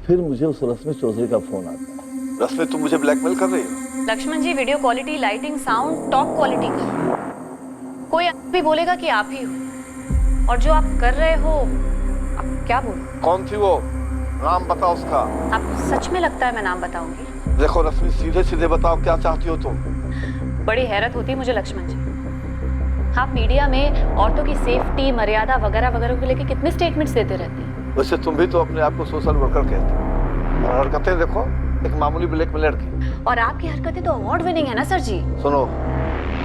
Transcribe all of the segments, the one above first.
फिर मुझे उस रश्मि चौधरी का फोन आता है। रश्मि, तुम मुझे ब्लैकमेल कर रही हो? Lakshman ji, video quality, lighting, sound top quality का। कोई भी बोलेगा कि आप ही हो, और जो आप कर रहे हो, आप क्या बोलो? कौन थी वो? नाम बताओ उसका। आप सच में लगता है मैं नाम बताऊंगी? देखो रश्मि, सीधे सीधे बताओ क्या चाहती हो तुम? बड़ी हैरत होती है मुझे लक्ष्मण जी, आप मीडिया में औरतों की सेफ्टी, मर्यादा वगैरह वगैरह को लेकर कितने स्टेटमेंट्स देते रहते हैं। वैसे तुम भी तो अपने आप को सोशल वर्कर कहते हो, और हरकतें देखो एक मामूली ब्लैकमेलर की। और आपकी हरकतें तो अवार्ड विनिंग है ना सर जी। सुनो,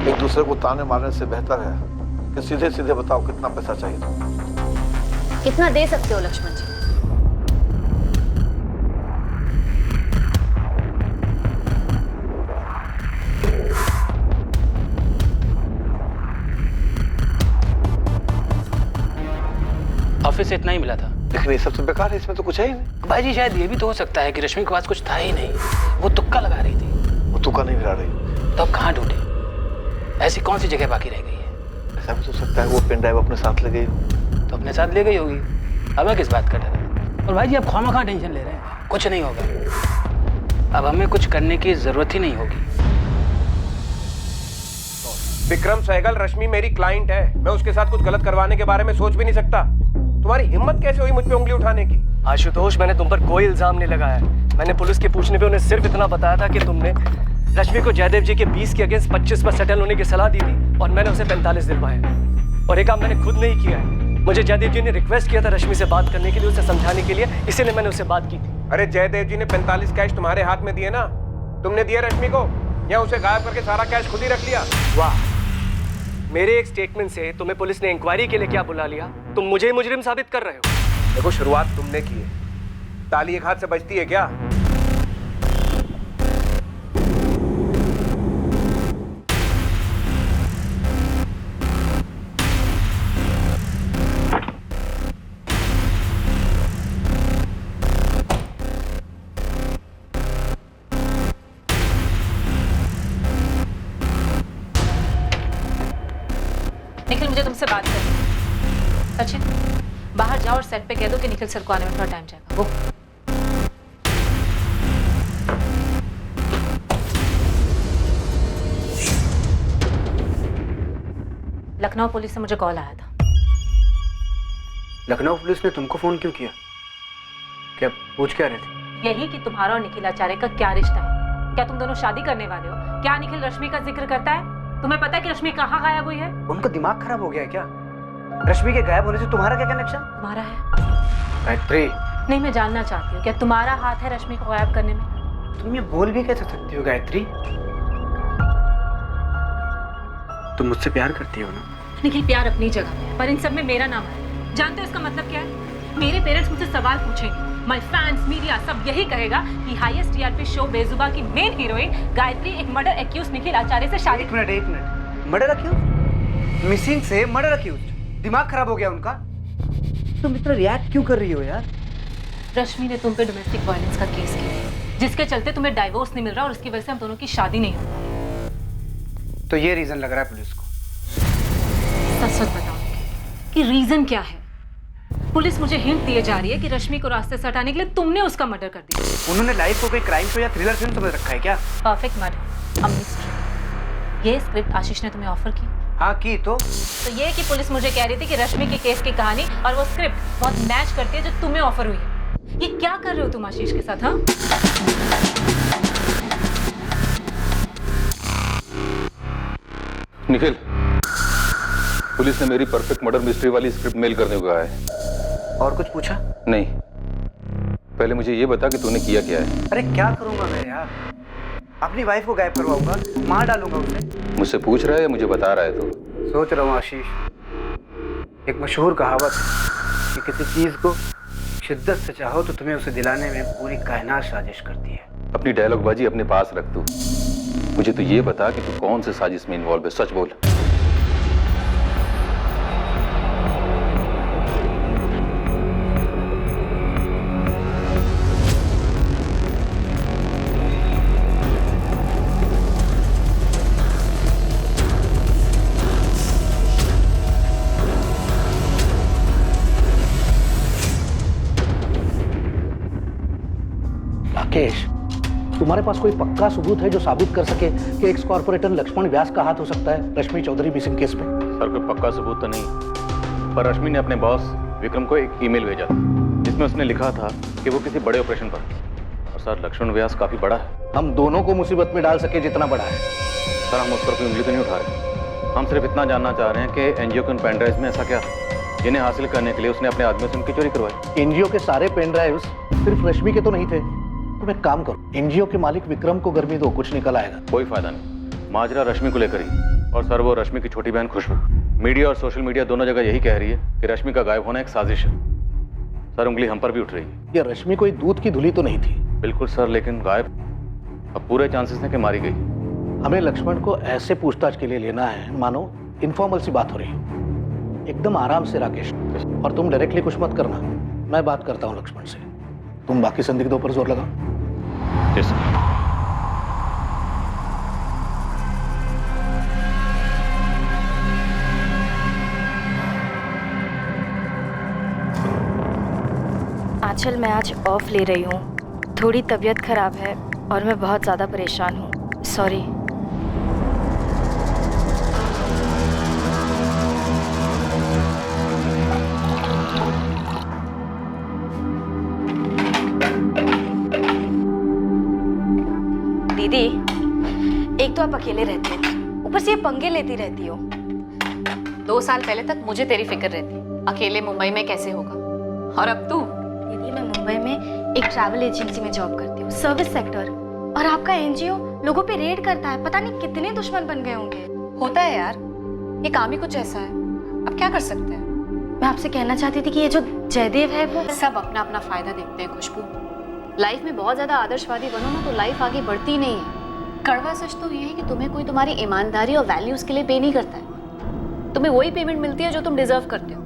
एक दूसरे को ताने मारने से बेहतर है कि सीधे सीधे बताओ कितना पैसा चाहिए तुम। कितना दे सकते हो लक्ष्मण जी? ऑफिस से इतना ही मिला था। लेकिन ये सबसे बेकार है, इसमें तो कुछ है ही नहीं। भाई जी, शायद ये भी तो हो सकता है कि रश्मि के पास कुछ था ही नहीं, वो तुक्का लगा रही थी। वो तुक्का नहीं गिरा रही। तो अब कहाँ ढूंढे? ऐसी कौन सी जगह बाकी रह गई है? ऐसा भी तो सकता है वो पेन ड्राइव अपने साथ ले गई हो। तो अपने साथ ले गई होगी, हमें किस बात का डर है? और भाई जी, आप खामखा टेंशन ले रहे हैं, कुछ नहीं होगा। अब हमें कुछ करने की जरूरत ही नहीं होगी। विक्रम सहगल, रश्मि मेरी क्लाइंट है, मैं उसके साथ कुछ गलत करवाने के बारे में सोच भी नहीं सकता। तुम्हारी हिम्मत कैसे हुई मुझ पे उंगली उठाने की? आशुतोष, मैंने तुम पर कोई इल्जाम नहीं लगाया। मैंने पुलिस के पूछने पे उन्हें सिर्फ इतना बताया था कि तुमने रश्मि को जयदेव जी के 20 के अगेंस्ट 25 पर सेटल होने की सलाह दी थी, और मैंने उसे 45 दिलवाए। और ये काम मैंने खुद नहीं किया है, मुझे जयदेव जी ने रिक्वेस्ट किया था रश्मि से बात करने के लिए, उसे समझाने के लिए, इसीलिए मैंने उससे बात की थी। अरे जयदेव जी ने 45 कैश तुम्हारे हाथ में दिए ना, तुमने दिया रश्मि को, या उसे गायब करके सारा कैश खुद ही रख लिया? वाह, मेरे एक स्टेटमेंट से तुम्हें पुलिस ने इंक्वायरी के लिए क्या बुला लिया? तुम मुझे ही मुजरिम साबित कर रहे हो। देखो, शुरुआत तुमने की है, ताली एक हाथ से बजती है क्या? निखिल, मुझे तुमसे बात करनी है। सचिन, बाहर जाओ और सेट पे कह दो कि निखिल सर को आने में थोड़ा टाइम जाएगा। वो लखनऊ पुलिस से मुझे कॉल आया था। लखनऊ पुलिस ने तुमको फोन क्यों किया? क्या पूछ क्या रहे थे? यही कि तुम्हारा और निखिल आचार्य का क्या रिश्ता है, क्या तुम दोनों शादी करने वाले हो? क्या निखिल रश्मि का जिक्र करता है? तुम्हें पता है कि रश्मि कहाँ गायब हुई है? उनका दिमाग खराब हो गया है क्या? रश्मि के गायब होने से तुम्हारा क्या कनेक्शन? तुम्हारा है। गायत्री, नहीं, मैं जानना चाहती हूँ, क्या तुम्हारा हाथ है रश्मि को गायब करने में? तुम ये बोल भी कैसे सकती हो गायत्री? तुम मुझसे प्यार करती हो ना? निखिल, प्यार अपनी जगह पे है, पर इन सब में मेरा नाम है। जानते हो इसका मतलब क्या है? मेरे पेरेंट्स मुझसे सवाल पूछेंगे, माय फैंस, मीडिया सब यही कहेगा कि हाईएस्ट टीआरपी शो बेजुबा की मेन हीरोइन गायत्री एक मर्डर एक्यूज निखिल आचार्य से शादी। एक मिनट, मर्डर एक्यूज? मिसिंग से मर्डर एक्यूज? दिमाग खराब हो गया उनका? तुम इतना रिएक्ट क्यों कर रही हो यार? रश्मि ने तुम पे डोमेस्टिक वायलेंस का केस किया, जिसके चलते तुम्हें डाइवोर्स नहीं मिल रहा और उसकी वजह से हम दोनों की शादी नहीं हो रही। तो ये रीजन लग रहा है पुलिस को? सच सच बताओ कि रीजन क्या है? पुलिस मुझे हिंट दिए जा रही है कि रश्मि को रास्ते से हटाने के लिए तुमने उसका मर्डर कर दिया। उन्होंने लाइफ को कोई क्राइम शो या थ्रिलर फिल्म समझ रखा है क्या? Perfect murder, a mystery. ये स्क्रिप्ट आशीष ने तुम्हें ऑफर की? हाँ की। तो ये कि पुलिस मुझे कह रही थी कि रश्मि के केस की कहानी और वो स्क्रिप्ट बहुत मैच करती है जो तुम्हें ऑफर हुई है। ये क्या कर रहे हो तुम आशीष के साथ? हाँ, निखिल, पुलिस ने मेरी परफेक्ट मर्डर मिस्ट्री वाली स्क्रिप्ट मेल करने को कहा है। और कुछ पूछा? नहीं, पहले मुझे ये बता कि तूने किया क्या है। अरे क्या करूंगा मैं यार? अपनी वाइफ को गायब करवाऊंगा, मार डालूंगा उसे। मुझसे पूछ रहा है या मुझे बता रहा है? तो सोच रहा हूँ आशीष, एक मशहूर कहावत है कि किसी चीज को शिद्दत से चाहो तो तुम्हें उसे दिलाने में पूरी कायनात साजिश करती है। अपनी डायलॉगबाजी अपने पास रख तू। मुझे तो ये बता कि तू कौन से साजिश में इन्वॉल्व है, सच बोल। तुम्हारे पास कोई पक्का सबूत है जो साबित कर सके कि एक्स कॉर्पोरेटर लक्ष्मण व्यास का हाथ हो सकता है रश्मि चौधरी मिसिंग केस में? सर कोई पक्का सबूत तो नहीं, पर रश्मि ने अपने बॉस विक्रम को एक ईमेल भेजा था जिसमें उसने लिखा था कि वो किसी बड़े ऑपरेशन पर है। और सर लक्ष्मण व्यास काफी बड़ा है। हम दोनों को मुसीबत में डाल सके जितना बड़ा है। सर हम उस पर कोई उंगली तो नहीं उठा रहे, हम सिर्फ इतना जानना चाह रहे हैं कि एनजीओ के उन पेन ड्राइव में ऐसा क्या था जिन्हें हासिल करने के लिए उसने अपने आदमियों से उनकी चोरी करवाई। एनजीओ के सारे पेन ड्राइव्स सिर्फ रश्मि के तो नहीं थे। तुम एक काम करो, एनजीओ के मालिक विक्रम को गर्मी दो, कुछ निकल आएगा। कोई फायदा नहीं, माजरा रश्मि को लेकर ही। और सर वो रश्मि की छोटी बहन खुशबू, मीडिया और सोशल मीडिया दोनों जगह यही कह रही है कि रश्मि का गायब होना एक साजिश है। सर उंगली हम पर भी उठ रही है। ये रश्मि कोई दूध की धुली तो नहीं थी। बिल्कुल सर, लेकिन गायब अब पूरे चांसेस हैं कि मारी गई। हमें लक्ष्मण को ऐसे पूछताछ के लिए लेना है मानो इनफॉर्मल सी बात हो रही है। एकदम आराम से राकेश, और तुम डायरेक्टली कुछ मत करना, मैं बात करता हूँ लक्ष्मण से। तुम बाकी संदिग्धों पर जोर लगाओ। जी सर। आंचल मैं आज ऑफ ले रही हूँ, थोड़ी तबीयत खराब है और मैं बहुत ज़्यादा परेशान हूँ, सॉरी। दीदी, एक तो आप अकेले रहते हो, ऊपर से ये पंगे लेती रहती हो। 2 साल पहले तक मुझे तेरी फिक्र रहती, अकेले मुंबई में कैसे होगा। और अब तू? दीदी मैं मुंबई में एक ट्रैवल एजेंसी में जॉब करती हूँ, सर्विस सेक्टर, और आपका एनजीओ लोगों पे रेड करता है, पता नहीं कितने दुश्मन बन गए होंगे। होता है यार, ये काम ही कुछ ऐसा है, अब क्या कर सकते हैं। मैं आपसे कहना चाहती थी कि ये जो जयदेव है वो सब अपना अपना फायदा देखते हैं खुशबू। लाइफ में बहुत ज्यादा आदर्शवादी बनो ना तो लाइफ आगे बढ़ती नहीं है। कड़वा सच तो ये है कि तुम्हें कोई तुम्हारी ईमानदारी और वैल्यूज के लिए पे नहीं करता है। तुम्हें वही पेमेंट मिलती है जो तुम डिजर्व करते हो,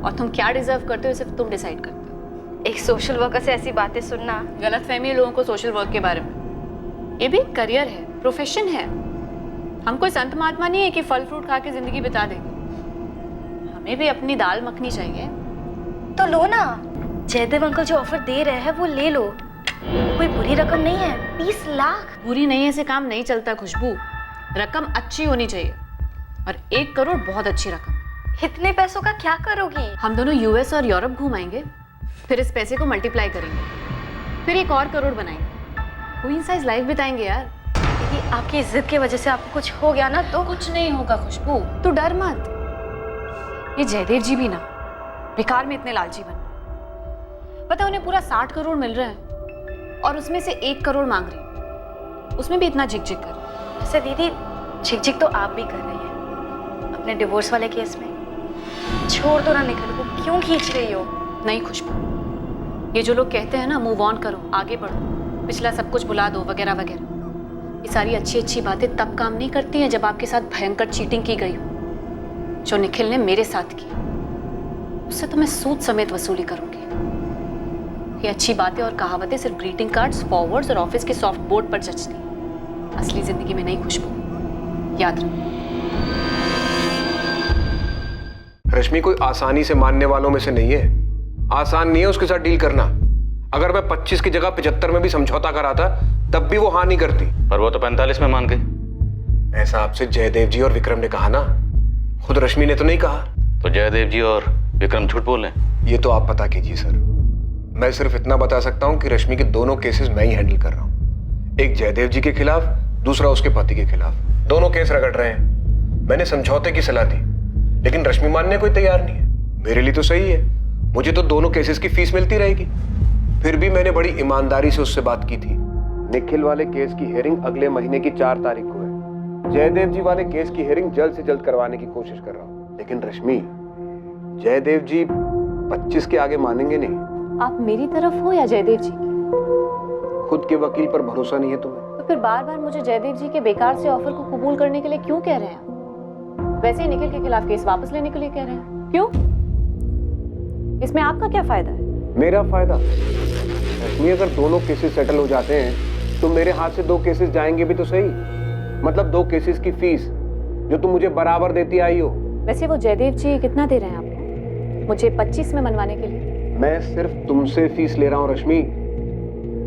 और तुम क्या डिजर्व करते हो सिर्फ तुम डिसाइड करते हो। एक सोशल वर्कर से ऐसी बातें सुनना, गलतफहमी है लोगों को सोशल वर्क के बारे में। ये भी एक करियर है, प्रोफेशन है। हम कोई संत महात्मा नहीं है कि फल फ्रूट खा के जिंदगी बिता देंगे। हमें भी अपनी दाल मखनी चाहिए। तो लो ना, जयदेव अंकल जो ऑफर दे रहे हैं वो ले लो, कोई बुरी रकम नहीं है। 20 लाख बुरी नहीं है से काम नहीं चलता खुशबू, रकम अच्छी होनी चाहिए, और 1 करोड़ बहुत अच्छी रकम। इतने पैसों का क्या करोगी? हम दोनों यूएस और यूरोप घूमाएंगे, फिर इस पैसे को मल्टीप्लाई करेंगे, फिर 1 और करोड़ बनाएंगे, कोइंसाइड लाइफ बिताएंगे यार। दीदी आपकी जिद की वजह से आपको कुछ हो गया ना तो? कुछ नहीं होगा खुशबू, तू डर मत। ये जयदेव जी भी ना बेकार में इतने लालची बन, पता उन्हें पूरा 60 करोड़ मिल रहा है और उसमें से 1 करोड़ मांग रही, उसमें भी इतना झिक झिक कर। वैसे दीदी झिक झिक तो आप भी कर रही हैं अपने डिवोर्स वाले केस में। छोड़ दो ना निखिल को, क्यों खींच रही हो? नहीं खुशबू, ये जो लोग कहते हैं ना मूव ऑन करो, आगे बढ़ो, पिछला सब कुछ भुला दो वगैरह वगैरह, ये सारी अच्छी अच्छी बातें तब काम नहीं करती हैं जब आपके साथ भयंकर चीटिंग की गई हो, जो निखिल ने मेरे साथ की। उससे तो मैं सूद समेत वसूली करूंगी। ये अच्छी बातें और कहावतें सिर्फ ग्रीटिंग कार्ड्स, फॉरवर्ड्स और ऑफिस के सॉफ्ट बोर्ड पर जचती, असली जिंदगी में नहीं खुशबू, याद रखो। रश्मि कोई आसानी से मानने वालों में से नहीं है, आसान नहीं है उसके साथ डील करना। अगर मैं 25 की जगह 75 में भी समझौता कराता तब भी वो हाँ नहीं करती। पर वो तो 45 में मान गई। ऐसा आपसे जयदेव जी और विक्रम ने कहा ना, खुद रश्मि ने तो नहीं कहा। तो जयदेव जी और विक्रम झूठ बोल रहे हैं? ये तो आप पता कीजिए सर। मैं सिर्फ इतना बता सकता हूं कि रश्मि के दोनों केसेस मैं ही हैंडल कर रहा हूं, एक जयदेव जी के खिलाफ, दूसरा उसके पति के खिलाफ। दोनों केस रगड़ रहे हैं। मैंने समझौते की सलाह दी लेकिन रश्मि मानने को तैयार नहीं है। मेरे लिए तो सही है, मुझे तो दोनों केसेस की फीस मिलती रहेगी। फिर भी मैंने बड़ी ईमानदारी से उससे बात की थी। निखिल वाले केस की हियरिंग अगले महीने की 4 तारीख को है। जयदेव जी वाले केस की हियरिंग जल्द से जल्द करवाने की कोशिश कर रहा हूँ, लेकिन रश्मि, जयदेव जी 25 के आगे मानेंगे नहीं। आप मेरी तरफ हो या जयदेव जी की? खुद के वकील पर भरोसा नहीं है तुम्हें तो फिर बार बार मुझे जयदेव जी के बेकार से ऑफर को कबूल करने के लिए क्यों कह रहे हैं? वैसे ही निखिल के खिलाफ केस वापस लेने के लिए कह रहे हैं, क्यों? इसमें आपका क्या फायदा है? मेरा फायदा? रश्मि, अगर दोनों केसेस सेटल हो जाते हैं तो मेरे हाथ से 2 केसेस जाएंगे भी तो सही। मतलब 2 केसेस की फीस जो तुम मुझे बराबर देती आई हो। वैसे वो जयदेव जी कितना दे रहे हैं आपको मुझे 25 में मनवाने के लिए? मैं सिर्फ तुमसे फीस ले रहा हूँ रश्मि।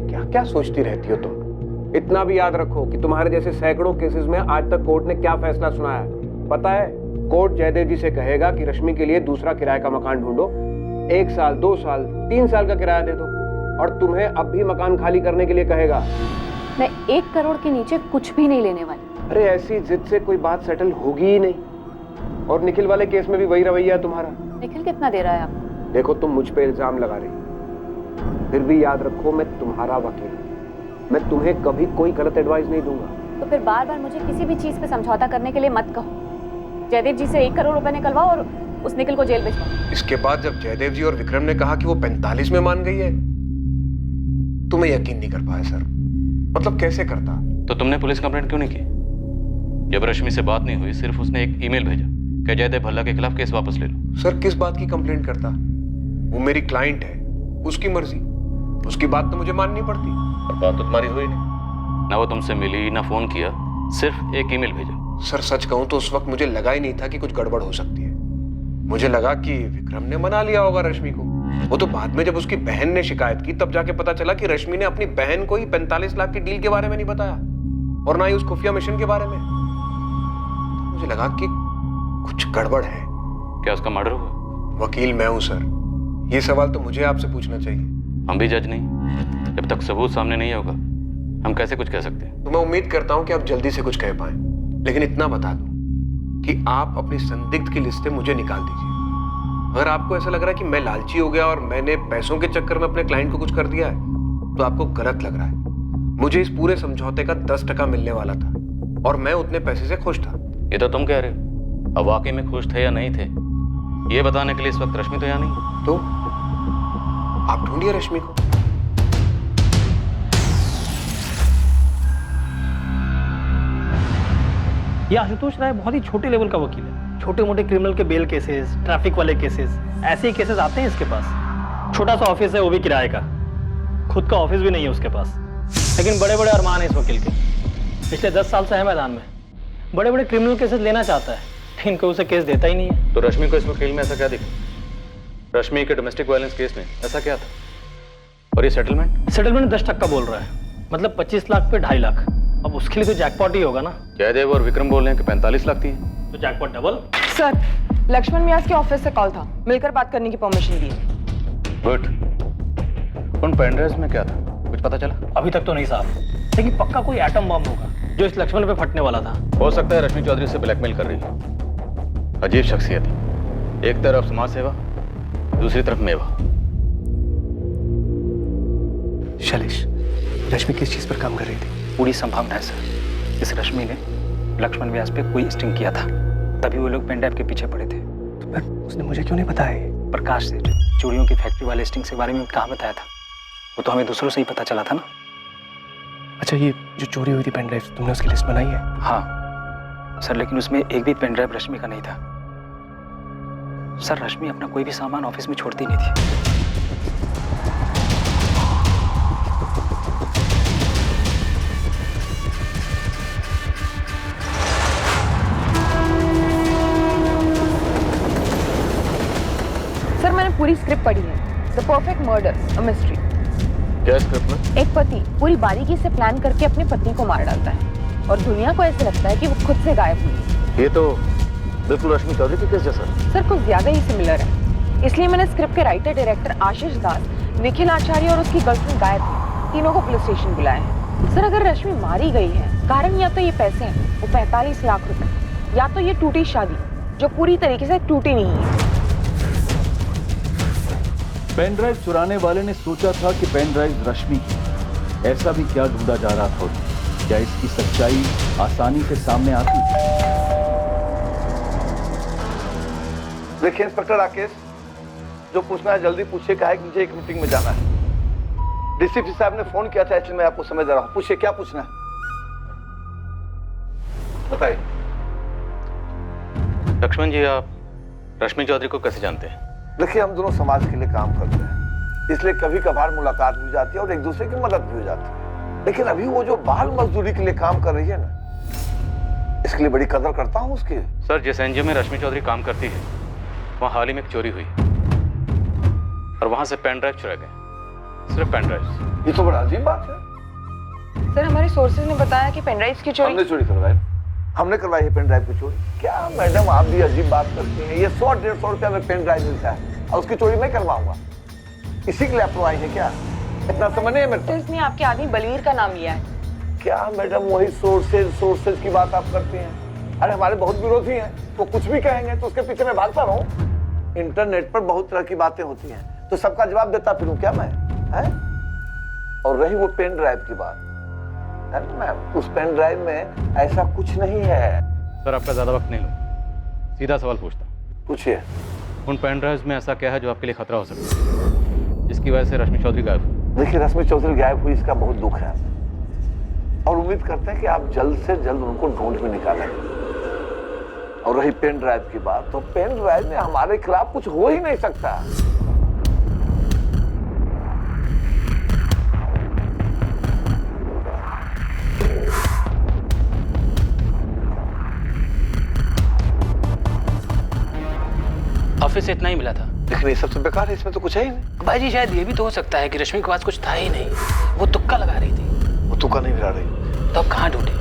क्या क्या सोचती रहती हो तुम? इतना भी याद रखो कि तुम्हारे जैसे सैकड़ों केसेस में आज तक कोर्ट ने क्या फैसला सुनाया है पता है? कोर्ट जयदेव जी से कहेगा कि रश्मि के लिए दूसरा किराए का मकान ढूंढो, 1 साल 2 साल 3 साल का किराया दे दो, और तुम्हें अब भी मकान खाली करने के लिए कहेगा। मैं 1 करोड़ के नीचे कुछ भी नहीं लेने वाली। अरे ऐसी जिद से कोई बात सेटल होगी ही नहीं। और निखिल वाले केस में भी वही रवैया है तुम्हारा। निखिल कितना दे रहा है आपको? देखो तुम मुझ पे इल्जाम लगा रही, फिर भी याद रखो मैं तुम्हारा वकील हूं। मैं तुम्हें कभी कोई गलत एडवाइस नहीं दूंगा। तो फिर बार बार मुझे किसी भी चीज पे समझौता करने के लिए मत कहो। जयदेव जी से 1 करोड़ रुपए निकलवाओ और उस निखिल को जेल भिजवाओ। इसके बाद जब जयदेव जी और विक्रम ने कहा कि वो 45 में मान गई है, तो मैं यकीन नहीं कर पाया सर। मतलब कैसे करता? तो तुमने पुलिस कंप्लेंट क्यों नहीं की? जब रश्मि से बात नहीं हुई, सिर्फ उसने एक ईमेल भेजा कि जयदेव भल्ला के खिलाफ केस वापस ले लो। सर किस बात की कंप्लेंट करता? वो मेरी क्लाइंट है, उसकी मर्जी, उसकी बात तो मुझे माननी पड़ती। और बात तो तुम्हारी हुई नहीं, ना वो तुमसे मिली ना फोन किया, सिर्फ एक ईमेल भेजा। सर सच कहूं तो उस वक्त मुझे लगा ही नहीं था कि कुछ गड़बड़ हो सकती है। मुझे लगा कि विक्रम ने मना लिया होगा रश्मि को। वो तो बाद में जब उसकी बहन ने शिकायत की तब जाके पता चला कि रश्मि ने अपनी बहन को ही 45 लाख की डील के बारे में नहीं बताया, और ना ही उस खुफिया मिशन के बारे में। तो मुझे लगा कि कुछ गड़बड़ है। क्या उसका मर्डर हुआ? वकील मैं हूं सर, ये सवाल तो मुझे आपसे पूछना चाहिए। हम भी जज नहीं, जब तक सबूत सामने नहीं होगा हम कैसे कुछ कह सकते हैं? तो मैं उम्मीद करता हूं कि आप जल्दी से कुछ कह पाएं, लेकिन इतना बता दूं कि आप अपनी संदिग्ध की लिस्ट से मुझे निकाल दीजिए। अगर आपको ऐसा लग रहा है कि मैं लालची हो गया और मैंने पैसों के चक्कर में अपने क्लाइंट को कुछ कर दिया है, तो आपको गलत लग रहा है। मुझे इस पूरे समझौते का 10% मिलने वाला था, और मैं उतने पैसे से खुश था। ये तो तुम कह रहे हो, अब वाकई में खुश थे या नहीं थे ये बताने के लिए इस वक्त रश्मि तो यहाँ नहीं। तो आप ढूंढिए रश्मि को। ये आशुतोष राय बहुत ही छोटे लेवल का वकील है। छोटे मोटे क्रिमिनल के बेल केसेस, ट्रैफिक वाले केसेस, ऐसे ही केसेस आते हैं इसके पास। छोटा सा ऑफिस है, वो भी किराए का, खुद का ऑफिस भी नहीं है उसके पास, लेकिन बड़े बड़े अरमान है इस वकील के। पिछले 10 साल से है मैदान में, बड़े बड़े क्रिमिनल केसेस लेना चाहता है, लेकिन कोई उसे केस देता ही नहीं है। तो रश्मि को इस वकील में ऐसा क्या दिखा? रश्मि के डोमेस्टिक वायलेंस केस में ऐसा क्या था? और ये सेटलमेंट 10% बोल रहा है, मतलब 25 लाख पे 2.5 लाख। अब उसके लिए तो जैकपॉट ही होगा ना। जयदेव और विक्रम बोल रहे हैं कि 45 लाख थी, तो जैकपॉट डबल। सर, लक्ष्मण मियाज के ऑफिस से कॉल था, मिलकर बात करने की परमिशन दी है। गुड। उन पेनड्राइव्स में क्या था, कुछ पता चला? अभी तक तो नहीं साहब, लेकिन पक्का कोई एटम बम होगा जो इस लक्ष्मण पे फटने वाला था। हो सकता है रश्मि चौधरी से ब्लैकमेल कर रही है। अजीब शख्सियत है, एक तरफ समाज सेवा, दूसरी तरफ मेवा। शैलेश, रश्मि किस चीज पर काम कर रही थी? पूरी संभावना है सर, इस रश्मि ने लक्ष्मण व्यास पे कोई स्टिंग किया था, तभी वो लोग पेनड्राइव के पीछे पड़े थे। तो फिर उसने मुझे क्यों नहीं बताया? प्रकाश सेठ चूड़ियों की फैक्ट्री वाले स्टिंग के बारे में कहाँ बताया था? वो तो हमें दूसरों से ही पता चला था ना। अच्छा, ये जो चोरी हुई थी पेनड्राइव, तुमने उसकी लिस्ट बनाई है? हाँ सर, लेकिन उसमें एक भी पेनड्राइव रश्मि का नहीं था। सर, रश्मि अपना कोई भी सामान ऑफिस में छोड़ती नहीं थी। सर, मैंने पूरी स्क्रिप्ट पढ़ी है, the perfect murder, a mystery. क्या स्क्रिप्ट में? एक पति पूरी बारीकी से प्लान करके अपनी पत्नी को मार डालता है, और दुनिया को ऐसे लगता है कि वो खुद से गायब हुई है। ये तो बिल्कुल रश्मि चौधरी के केस जैसा। सर, कुछ ज्यादा ही सिमिलर है, इसलिए मैंने स्क्रिप्ट के राइटर डायरेक्टर आशीष दास, निखिल आचार्य और उसकी गर्लफ्रेंड गायत्री, तीनों को पुलिस स्टेशन बुलाया है। सर, अगर रश्मि मारी गई है, कारण या तो ये पैसे हैं, वो 45 लाख रुपए, या तो ये टूटी शादी जो पूरी तरीके से टूटी नहीं है। पेन ड्राइव चुराने वाले ने सोचा था कि पेन ड्राइव रश्मि की, ऐसा भी क्या ढूंढा जा रहा था? क्या इसकी सच्चाई आसानी से सामने आती? देखिए इंस्पेक्टर राकेश, जो पूछना है जल्दी पूछिए, कहा है कि मुझे एक मीटिंग में जाना है। डीसीपी साहब ने फोन किया था, इसलिए मैं आपको समय दे रहा हूं। पूछिए, क्या पूछना है बताइए। लक्ष्मण जी, आप रश्मि चौधरी को कैसे जानते हैं? देखिए, हम दोनों समाज के लिए काम करते हैं, इसलिए कभी कभार मुलाकात भी हो जाती है और एक दूसरे की मदद भी हो जाती है। लेकिन अभी वो जो बाल मजदूरी के लिए काम कर रही है ना, इसके लिए बड़ी कदर करता हूँ उसकी। सर, जिस एनजीओ में रश्मि चौधरी काम करती है, वहाँ हाल ही में एक चोरी हुई और वहाँ से पेन ड्राइव चुरा गए, सिर्फ पेन ड्राइव। ये तो बड़ा अजीब बात है। सर हमारे सोर्सेज ने बताया कि पेनड्राइव्स की चोरी हमने चोरी करवाई, हमने करवाई है पेन ड्राइव की चोरी। क्या मैडम आप भी अजीब बात करती हैं। ये 100-150 रुपया में पेन ड्राइव मिलता है और उसकी चोरी मैं करवाऊंगा। इसी के लिए आप आई है क्या? इतना समझ नहीं है मेरे तो इसने आपके आदमी बलवीर का नाम लिया है। क्या मैडम वही सोर्सेज की बात आप करती हैं? अरे हमारे बहुत विरोधी हैं, वो कुछ भी कहेंगे तो उसके पीछे मैं भागता रहूं। इंटरनेट पर बहुत तरह की बातें होती हैं, तो सबका जवाब देता फिरूं क्या मैं? है? और रही वो पेन ड्राइव की बात, मैम उस पेन ड्राइव में ऐसा कुछ नहीं है। सर आपका ज़्यादा वक्त नहीं लूँ, सीधा सवाल पूछता हूँ। पूछिए। उन पेन ड्राइव्स में ऐसा क्या है जो आपके लिए खतरा हो सकता है, जिसकी वजह से रश्मि चौधरी गायब हुई? देखिए रश्मि चौधरी गायब हुई, इसका बहुत दुख है और उम्मीद करते हैं कि आप जल्द से जल्द उनको ढूंढ में निकालेंगे। और रही पेन ड्राइव की बात, तो पेन ड्राइव में हमारे खिलाफ कुछ हो ही नहीं सकता। ऑफिस से इतना ही मिला था। लेकिन ये सब तो बेकार है, इसमें तो कुछ है ही नहीं। भाई जी शायद ये भी तो हो सकता है कि रश्मि के पास कुछ था ही नहीं, वो तुक्का लगा रही थी। वो तुक्का नहीं लगा रही तो अब कहाँ ढूंढे?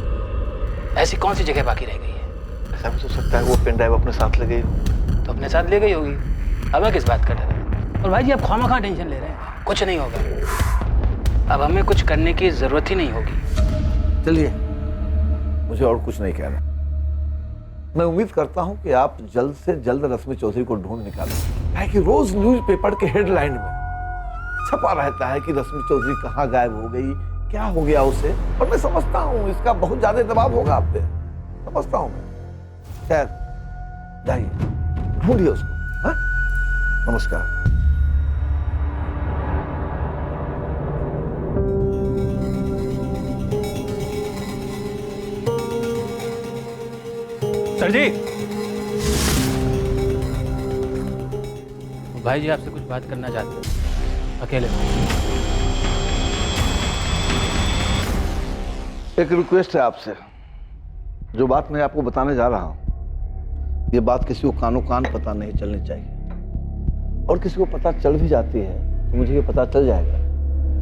ऐसी कौन सी जगह बाकी रह गई है? ऐसा भी तो सकता है वो पेन ड्राइव अपने साथ ले गई हो। तो अपने साथ ले गई होगी, अब मैं किस बात का डर है? और भाई जी आप खामा टेंशन ले रहे हैं, कुछ नहीं होगा। अब हमें कुछ करने की जरूरत ही नहीं होगी। चलिए, मुझे और कुछ नहीं कहना। मैं उम्मीद करता हूं कि आप जल्द से जल्द रश्मि चौधरी को ढूंढ निकालें। है कि रोज न्यूज़पेपर के हेडलाइन में छपा रहता है कि रश्मि चौधरी कहाँ गायब हो गई, क्या हो गया उसे। और मैं समझता हूँ इसका बहुत ज्यादा दबाव होगा आप पे, समझता हूँ मैं। खैर जाइए, ढूंढिए उसको। हाँ? नमस्कार। सर जी। भाई जी आपसे कुछ बात करना चाहते हैं, अकेले में। एक रिक्वेस्ट है आपसे। जो बात मैं आपको बताने जा रहा हूं, ये बात किसी को कानो कान पता नहीं चलनी चाहिए। और किसी को पता चल भी जाती है तो मुझे ये पता चल जाएगा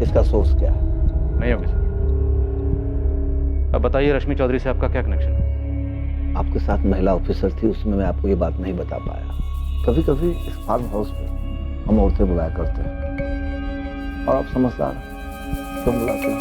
इसका सोर्स क्या है। नहीं होगी सर। अब बताइए रश्मि चौधरी से आपका क्या कनेक्शन है? आपके साथ महिला ऑफिसर थी, उसमें मैं आपको ये बात नहीं बता पाया। कभी कभी इस फार्म हाउस में हम औरतें बुलाया करते हैं और आप समझदार क्यों बुलाते हैं?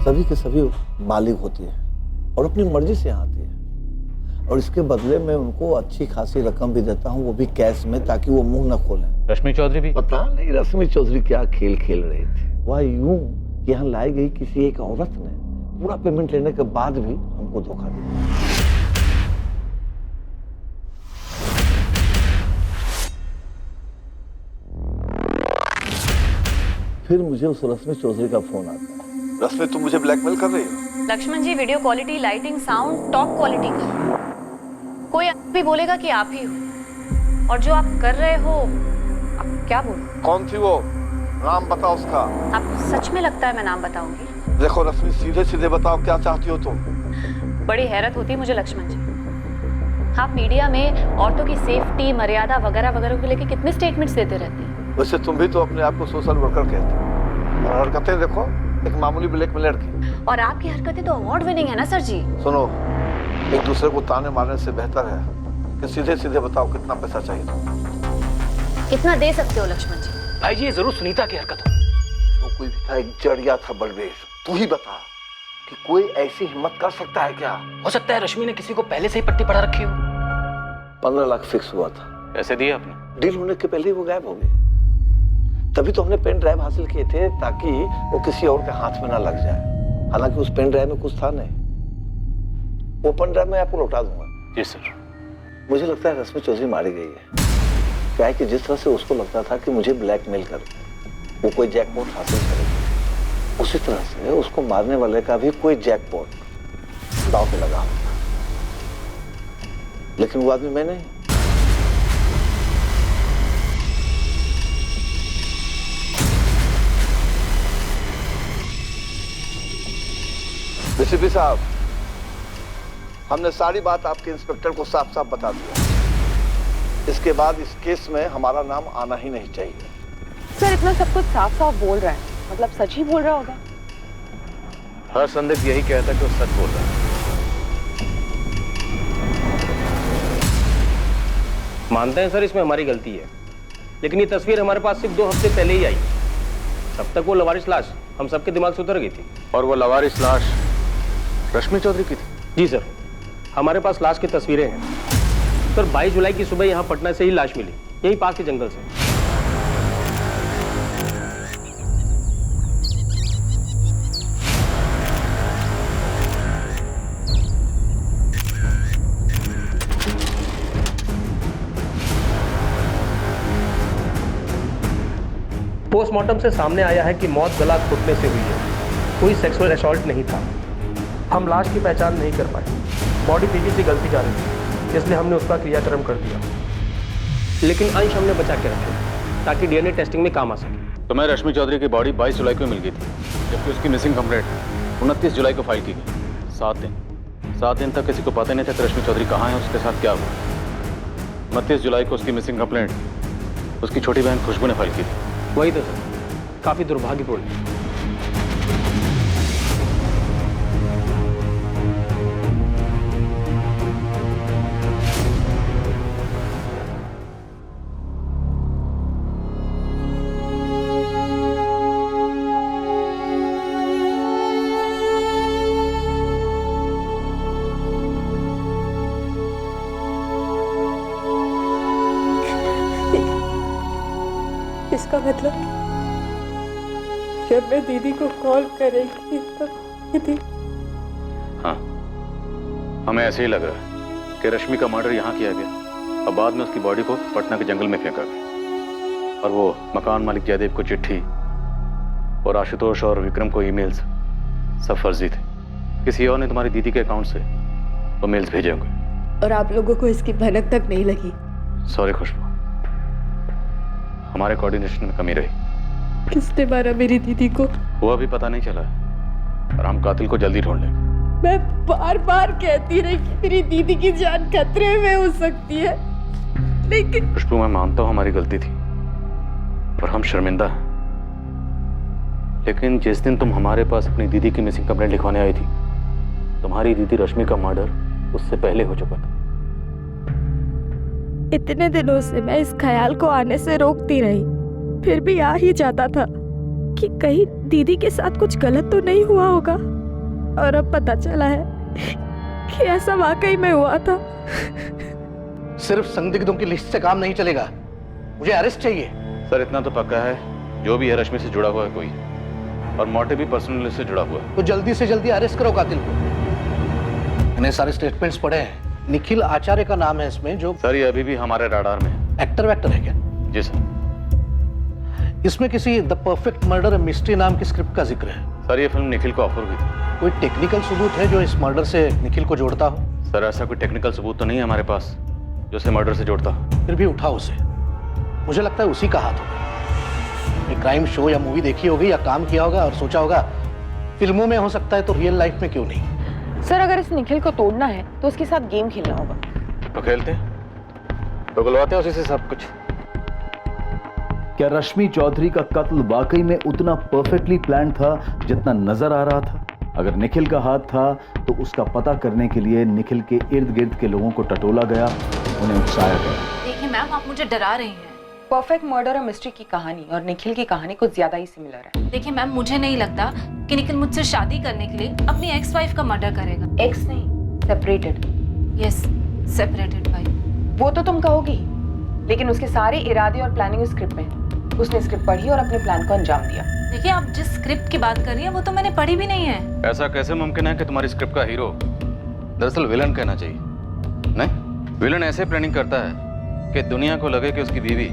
सभी के सभी मालिक होती है और अपनी मर्जी से आती है, और इसके बदले में उनको अच्छी खासी रकम भी देता हूँ, वो भी कैश में, ताकि वो मुंह न खोलें। रश्मि चौधरी भी? पता नहीं रश्मि चौधरी क्या खेल खेल रही थी। वह यूं यहाँ लाई गई किसी एक औरत ने पूरा पेमेंट लेने के बाद भी हमको धोखा दिया। फिर मुझे उस रश्मि चौधरी का फोन आता है। रश्मि तुम मुझे ब्लैकमेल कर रही हो? Lakshman ji video quality, lighting, sound top quality का। कोई भी बोलेगा कि आप ही हो, और जो आप कर रहे हो, आप क्या बोल? कौन थी वो? नाम बताओ उसका। आपको सच में लगता है मैं नाम बताऊंगी? देखो रश्मि, सीधे सीधे बताओ क्या चाहती हो तुम? बड़ी हैरत होती है मुझे लक्ष्मण जी, आप मीडिया में औरतों की सेफ्टी, मर्यादा वगैरह वगैरह को लेकर कितने स्टेटमेंट्स देते रहते हैं। वैसे तुम भी तो अपने आप को सोशल वर्कर कहते हो, और हरकतें देखो एक मामूली ब्लैकमेलर की। और आपकी हरकतें तो अवार्ड विनिंग है ना सर जी। सुनो, एक दूसरे को ताने मारने से बेहतर है कि सीधे सीधे बताओ कितना पैसा चाहिए तुम। कितना दे सकते हो लक्ष्मण जी? भाई जी ये जरूर सुनीता की हरकत हो। जो कोई भी था एक जड़िया था बलबीर। तू ही बता कि कोई ऐसी हिम्मत कर सकता है क्या? हो सकता है रश्मि ने किसी को पहले से ही पट्टी पड़ा रखी हो। 15 लाख फिक्स हुआ था। पैसे दिए आपने? डील होने के पहले ही वो गायब हो गए। तभी तो हमने पेन ड्राइव हासिल किए थे ताकि वो किसी और के हाथ में ना लग जाए। हालांकि उस पेन ड्राइव में कुछ था नहीं। वो पेन ड्राइव मैं आपको लौटा दूंगा। जी सर। मुझे लगता है रश्मि चौधरी मारी गई है। क्या है कि जिस तरह से उसको लगता था कि मुझे ब्लैकमेल कर वो कोई जैकपॉट हासिल करेगी, उसी तरह से उसको मारने वाले का भी कोई जैकपॉट दांव पे लगा होगा। लेकिन वो आदमी मैं नहीं। डीसीपी साहब, हमने सारी बात आपके इंस्पेक्टर को साफ साफ बता दिया। इसके बाद इस केस में हमारा नाम आना ही नहीं चाहिए। सर इतना सब कुछ साफ साफ बोल रहा है, मतलब सच ही बोल रहा होगा। हर संदिग्ध यही कहता है कि वो सच बोल रहा है। मानते हैं सर इसमें हमारी गलती है, लेकिन ये तस्वीर हमारे पास सिर्फ 2 हफ्ते पहले ही आई। तब तक वो लवारिस लाश हम सबके दिमाग से उतर गई थी। और वो लवारिस लाश रश्मि चौधरी की थी? जी सर, हमारे पास लाश की तस्वीरें हैं सर। 22 जुलाई की सुबह यहाँ पटना से ही लाश मिली, यही पास के जंगल से। पोस्टमार्टम से सामने आया है कि मौत गला घुटने से हुई है, कोई सेक्सुअल असॉल्ट नहीं था। हम लाश की पहचान नहीं कर पाए, बॉडी पीछे से गलती जा रही थी, इसलिए हमने उसका क्रियाक्रम कर दिया। लेकिन अंश हमने बचा के रखे ताकि डीएनए टेस्टिंग में काम आ सके। तो मैं रश्मि चौधरी की बॉडी 22 जुलाई को मिल गई थी, जबकि उसकी मिसिंग कंप्लेंट 29 जुलाई को फाइल की गई। 7 दिन तक किसी को पता नहीं था कि रश्मि चौधरी कहाँ है, उसके साथ क्या हुआ। 29 जुलाई को उसकी मिसिंग कंप्लेंट उसकी छोटी बहन खुशबू ने फाइल की थी। वही तो सर, काफी दुर्भाग्यपूर्ण। इसका मतलब जब मैं दीदी को कॉल करेगी तब दीदी। हाँ, हमें ऐसे ही लग रहा है कि रश्मि का मर्डर यहाँ किया गया और बाद में उसकी बॉडी को पटना के जंगल में फेंका गया। और वो मकान मालिक जयदेव को चिट्ठी और आशुतोष और विक्रम को ईमेल्स सब फर्जी थे। किसी और ने तुम्हारी दीदी के अकाउंट से वो मेल्स भेजे होंगे। और आप लोगों को इसकी भनक तक नहीं लगी? सॉरी खुशबू, हमारे कोऑर्डिनेशन में कमी रही। किसने मारा मेरी दीदी को? वो अभी पता नहीं चला है, और हम कातिल को जल्दी ढूंढ लेंगे। मैं बार बार कहती रही कि मेरी दीदी की जान खतरे में हो सकती है, लेकिन खुशबू मैं मानता हूँ हमारी गलती थी और हम शर्मिंदा हैं, लेकिन जिस दिन तुम हमारे पास अपनी दीदी की मिसिंग कंप्लेंट लिखवाने आई थी, तुम्हारी दीदी रश्मि का मर्डर उससे पहले हो चुका था। इतने दिनों से मैं इस ख्याल को आने से रोकती रही, फिर भी आ ही जाता था कि कहीं दीदी के साथ कुछ गलत तो नहीं हुआ होगा। और अब पता चला है कि ऐसा वाकई में हुआ था। सिर्फ संदिग्धों की लिस्ट से काम नहीं चलेगा, मुझे अरेस्ट चाहिए। सर इतना तो पक्का है, जो भी है रश्मि से जुड़ा हुआ है कोई, और मोटिव भी पर्सनल से जुड़ा हुआ है। तो जल्दी से जल्दी अरेस्ट करो कातिल को। मैंने सारे स्टेटमेंट्स पढ़े हैं, निखिल आचार्य का नाम है इसमें। जो सर ये अभी भी हमारे राडार में है। एक्टर वैक्टर है क्या? जी सर। इसमें किसी द परफेक्ट मर्डर मिस्ट्री नाम की स्क्रिप्ट का जिक्र है। सर ये फिल्म निखिल को ऑफर हुई थी। कोई टेक्निकल सबूत है जो इस मर्डर से निखिल को जोड़ता हो? सर ऐसा कोई टेक्निकल सबूत तो नहीं है हमारे पास जो उसे मर्डर से जोड़ता हो। फिर भी उठाओ उसे, मुझे लगता है उसी का हाथ होगा। एक क्राइम शो या मूवी देखी होगी या काम किया होगा और सोचा होगा फिल्मों में हो सकता है तो रियल लाइफ में क्यों नहीं। सर अगर इस निखिल को तोड़ना है तो उसके साथ गेम खेलना होगा। तो खेलते हैं, तो बुलवाते हैं उसी से सब कुछ। क्या रश्मि चौधरी का कत्ल वाकई में उतना परफेक्टली प्लान था जितना नजर आ रहा था? अगर निखिल का हाथ था तो उसका पता करने के लिए निखिल के इर्द गिर्द के लोगों को टटोला गया, उन्हें उकसाया गया। देखिए मैम, आप मुझे डरा रही हैं। परफेक्ट मर्डर और मिस्ट्री की कहानी और निखिल की कहानी कुछ ज्यादा ही सिमिलर है। देखिए मैम, मुझे नहीं लगता कि निखिल मुझसे शादी करने के लिए अपनी एक्स वाइफ का मर्डर करेगा। एक्स नहीं, सेपरेटेड। Yes, separated wife. वो तो तुम कहोगी, लेकिन उसके सारे इरादे और प्लानिंग स्क्रिप्ट में। उसने स्क्रिप्ट पढ़ी और अपने प्लान को अंजाम दिया। देखिए आप जिस स्क्रिप्ट की बात कर रही हैं वो तो मैंने पढ़ी भी नहीं है। ऐसा कैसे मुमकिन है कि तुम्हारी स्क्रिप्ट का हीरो दरअसल विलन कहना चाहिए? नहीं, विलन ऐसे प्लानिंग करता है कि दुनिया को लगे कि उसकी बीवी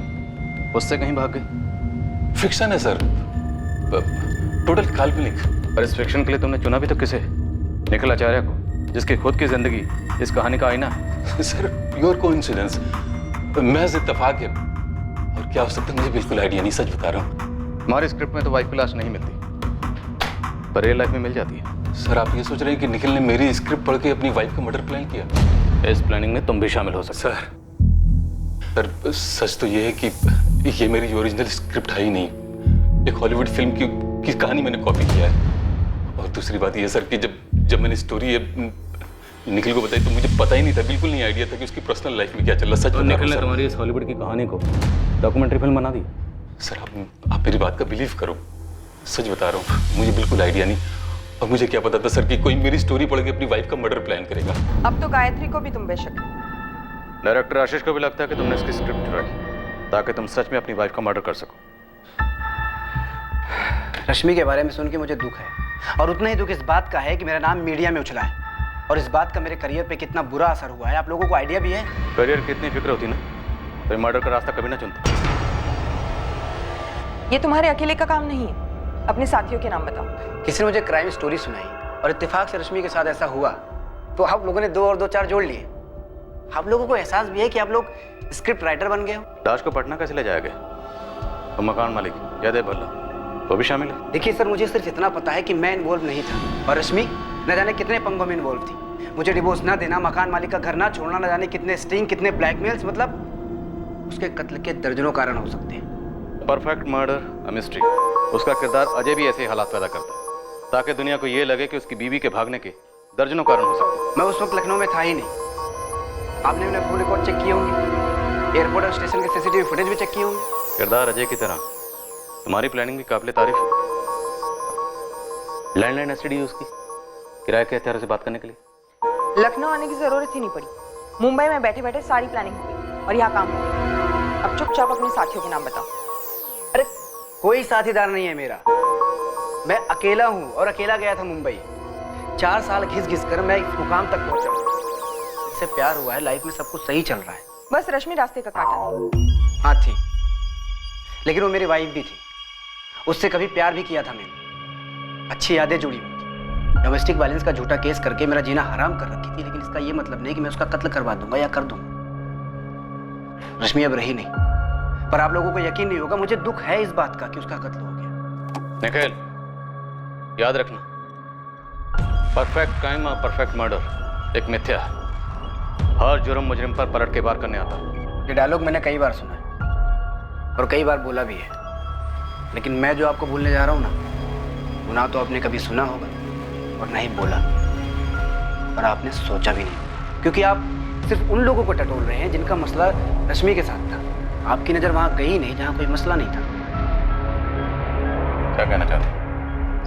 उससे कहीं भाग गई। फिक्शन है सर, टोटल काल्पनिक। और इस फिक्शन के लिए तुमने चुना भी तो किसे? निखिल आचार्य को, जिसकी खुद की जिंदगी इस कहानी का आईना है। सर प्योर कोइंसिडेंस, महज इत्तेफाक है। और क्या हो सकता है मुझे बिल्कुल आइडिया नहीं, सच बता रहा हूँ। हमारी स्क्रिप्ट में तो वाइफ की लाश नहीं मिलती, पर रियल लाइफ में मिल जाती है। सर आप ये सोच रहे हैं कि निखिल ने मेरी स्क्रिप्ट पढ़ के अपनी वाइफ का मर्डर प्लान किया? इस प्लानिंग में तुम भी शामिल हो सकते सर सच तो ये है कि ये मेरी ओरिजिनल स्क्रिप्ट है ही नहीं। एक हॉलीवुड फिल्म की कहानी मैंने कॉपी किया है। और दूसरी बात ये सर कि जब मैंने स्टोरी निखिल को बताई तो मुझे पता ही नहीं था, बिल्कुल नहीं आइडिया था कि उसकी पर्सनल लाइफ में क्या चल रहा है। सच तो बता रहा निखिल हूं ने सर। तुम्हारी इस हॉलीवुड की कहानी को डॉक्यूमेंट्री फिल्म बना दी? सर आप मेरी बात का बिलीव करो, सच बता रहा हूँ, मुझे बिल्कुल आइडिया नहीं। और मुझे क्या पता था सर कि कोई मेरी स्टोरी पढ़ के अपनी वाइफ का मर्डर प्लान करेगा। अब तो गायत्री को भी तुम बेशक। डायरेक्टर आशीष को भी लगता है कि तुमने इसकी स्क्रिप्ट चुराई ताकि तुम सच में अपनी वाइफ का मर्डर कर सको। रश्मि के बारे में सुन के मुझे दुख है, और उतना ही दुख इस बात का है कि मेरा नाम मीडिया में उछला है, और इस बात का मेरे करियर पे कितना बुरा असर हुआ है आप लोगों को आइडिया भी है? करियर की इतनी फिक्र होती ना तो मर्डर का रास्ता कभी ना चुनते। ये तुम्हारे अकेले का काम नहीं है, अपने साथियों के नाम बताओ। किसी ने मुझे क्राइम स्टोरी सुनाई और इत्तेफाक से रश्मि के साथ ऐसा हुआ, तो आप लोगों ने 2 और 2 4 जोड़ लिए। आप लोगों को एहसास भी है कि आप लोग स्क्रिप्ट राइटर बन गए हो। दास को पटना कैसे ले जाया गया? तो मकान मालिक जयदेव भल्ला वो भी शामिल है? देखिए सर, मुझे सिर्फ इतना पता है कि मैं इन्वॉल्व नहीं था, और रश्मि न जाने कितने पंगों में इन्वॉल्व थी। मुझे डिवोर्स ना देना, मकान मालिक का घर ना छोड़ना, न जाने कितने स्टिंग, कितने ब्लैकमेल्स, मतलब उसके कत्ल के दर्जनों कारण हो सकते हैं। Perfect murder a mystery. उसका किरदार अजय भी ऐसे हालात पैदा करता है ताकि दुनिया को ये लगे कि उसकी बीवी के भागने के दर्जनों कारण हो सकते हैं। मैं उस वक्त लखनऊ में था ही नहीं। आपने मैंने फोन रिकॉर्ड चेक किए होंगे, एयरपोर्ट और स्टेशन के सीसीटीवी फुटेज भी चेक किए होंगे। किरदार अजय की तरह तुम्हारी प्लानिंग भी काबिले तारीफ है। लैंडलाइन एसटीडी उसकी किराए के हथियारों से बात करने के लिए। लखनऊ आने की जरूरत ही नहीं पड़ी, मुंबई में बैठे बैठे सारी प्लानिंग हो गई और यहाँ काम हो गया। अब चुपचाप अपने साथियों के नाम बताओ। अरे कोई साथीदार नहीं है मेरा, मैं अकेला हूँ और अकेला गया था मुंबई। 4 साल घिस घिस कर मैं इस मुकाम तक पहुंचा। इससे प्यार हुआ है, लाइफ में सब कुछ सही चल रहा है। बस रश्मि रास्ते का काटा। हाँ थी, लेकिन वो मेरी वाइफ भी थी, उससे कभी प्यार भी किया था मैंने, अच्छी यादें जुड़ी हुई थी। डोमेस्टिक वायलेंस का झूठा केस करके मेरा जीना हराम कर रखी थी, लेकिन इसका ये मतलब नहीं कि मैं उसका कत्ल करवा दूंगा या कर दूंगा। रश्मि अब रही नहीं, पर आप लोगों को यकीन नहीं होगा, मुझे दुख है इस बात का कि उसका कत्ल हो गया। निखिल याद रखना, परफेक्ट क्राइम और परफेक्ट मर्डर एक मिथ्या है। हर जुर्म मुजरिम पर पलट के वार करने आता है। ये डायलॉग मैंने कई बार सुना है और कई बार बोला भी है, लेकिन मैं जो आपको बोलने जा रहा हूँ ना, वो ना तो आपने कभी सुना होगा और ना ही बोला, और आपने सोचा भी नहीं, क्योंकि आप सिर्फ उन लोगों को टटोल रहे हैं जिनका मसला रश्मि के साथ था। आपकी नजर वहां गई नहीं जहां कोई मसला नहीं था। क्या कहना चाहते?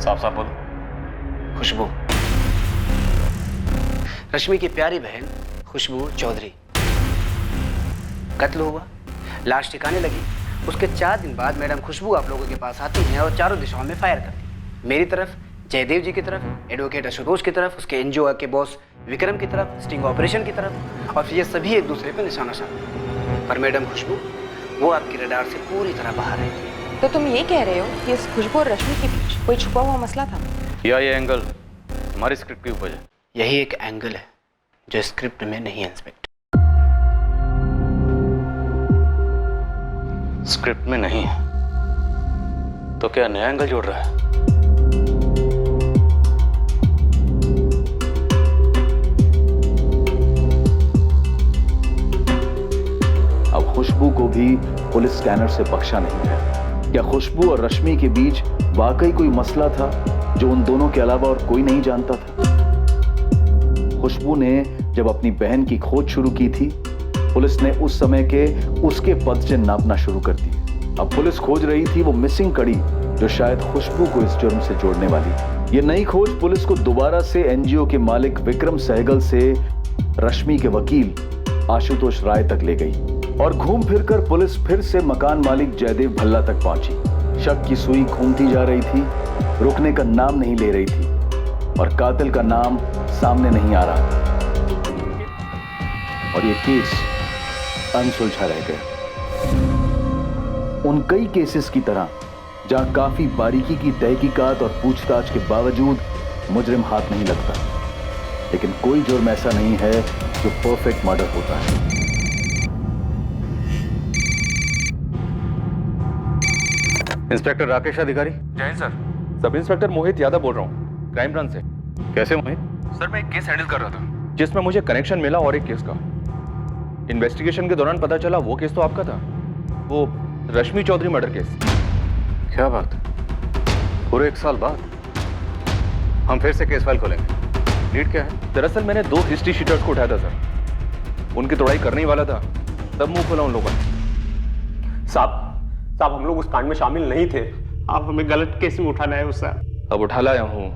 साफ साफ बोलो। खुशबू, रश्मि की प्यारी बहन खुशबू चौधरी, कत्ल हुआ, लाश ठिकाने लगी। उसके 4 दिन बाद मैडम खुशबू आप लोगों के पास आती हैं और चारों दिशाओं में फायर करती, मेरी तरफ, जयदेव जी की तरफ, एडवोकेट आशुतोष की तरफ, उसके एनजीओ के बॉस विक्रम की तरफ, स्टिंग ऑपरेशन की तरफ, और फिर ये सभी एक दूसरे पर निशाना साध। पर मैडम खुशबू वो आपकी रडार से पूरी तरह बाहर है। तो तुम ये कह रहे हो कि इस खुशबू और रश्मि के बीच कोई छुपा हुआ मसला था? या ये एंगल हमारी स्क्रिप्ट की उपज है? यही एक एंगल है जो स्क्रिप्ट में नहीं है इंस्पेक्टर। स्क्रिप्ट में नहीं है तो क्या नया एंगल जोड़ रहा है? अब खुशबू को भी पुलिस स्कैनर से बख्शा नहीं है। क्या खुशबू और रश्मि के बीच वाकई कोई मसला था जो उन दोनों के अलावा और कोई नहीं जानता था? खुशबू ने जब अपनी बहन की खोज शुरू की थी, पुलिस ने उस समय के उसके पदचिन्ह नापना शुरू कर दिए। अब पुलिस खोज रही थी वो मिसिंग कड़ी जो शायद खुशबू को इस जुर्म से जोड़ने वाली थी। ये नई खोज पुलिस को दोबारा से एनजीओ के मालिक विक्रम सहगल से रश्मि के वकील आशुतोष राय तक ले गई, और घूम फिरकर पुलिस फिर से मकान मालिक जयदेव भल्ला तक पहुंची। शक की सुई घूमती जा रही थी, रुकने का नाम नहीं ले रही थी, और कातिल का नाम सामने नहीं आ रहा था, और ये केस अनसुलझा रह गया। उन कई केसेस की तरह जहां काफी बारीकी की तहकीकात और पूछताछ के बावजूद मुजरिम हाथ नहीं लगता, लेकिन कोई जुर्म ऐसा नहीं है जो परफेक्ट मर्डर होता है। इंस्पेक्टर राकेश अधिकारी। जय सर, सब इंस्पेक्टर मोहित यादव बोल रहा हूँ, क्राइम ब्रांच से। कैसे मोहित? सर मैं एक केस हैंडल कर रहा था जिसमें मुझे कनेक्शन मिला और एक केस का। इन्वेस्टिगेशन के दौरान पता चला वो केस तो आपका था, वो रश्मि चौधरी मर्डर केस। क्या बात, पूरे 1 साल बाद हम फिर से केस फाइल खोलेंगे। लीड क्या है? दरअसल मैंने 2 हिस्ट्री शीटर्स को उठाया था सर, उनकी तोड़ाई करने ही वाला था, तब मुंह खोला उन लोगों ने। साहब हम लोग उस कांड में शामिल नहीं थे, आप हमें गलत केस में उठाना है उससे। अब उठा लाया हूं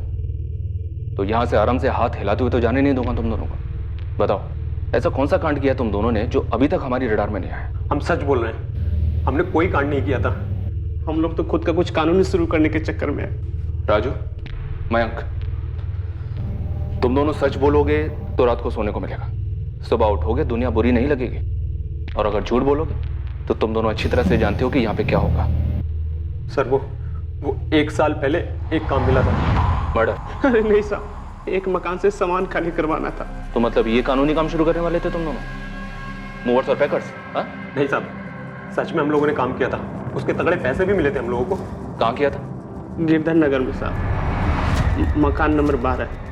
तो यहां से आराम से हाथ हिलाते हुए तो जाने नहीं दूंगा तुम दोनों को। बताओ, ऐसा कौन सा कांड किया तुम दोनों ने जो अभी तक हमारी रडार में नहीं आया? हम सच बोल रहे हैं, हमने कोई कांड नहीं किया था। हम लोग तो खुद का कुछ कानूनी शुरू करने के चक्कर में हैं। राजू, मयंक, तुम दोनों सच बोलोगे तो रात को सोने को मिलेगा, सुबह उठोगे दुनिया बुरी नहीं लगेगी, और अगर झूठ बोलोगे तो तुम दोनों अच्छी तरह से जानते हो कि यहाँ पे क्या होगा। सर वो 1 साल पहले एक काम मिला था। मर्डर? अरे नहीं साहब, एक मकान से सामान खाली करवाना था। तो मतलब ये कानूनी काम शुरू करने वाले थे तुम दोनों, मूवर्स और पैकर्स? हाँ नहीं साहब, सच में हम लोगों ने काम किया था, उसके तगड़े पैसे भी मिले थे हम लोगों को। कहाँ किया था? गिरधर नगर में साहब, मकान नंबर 12।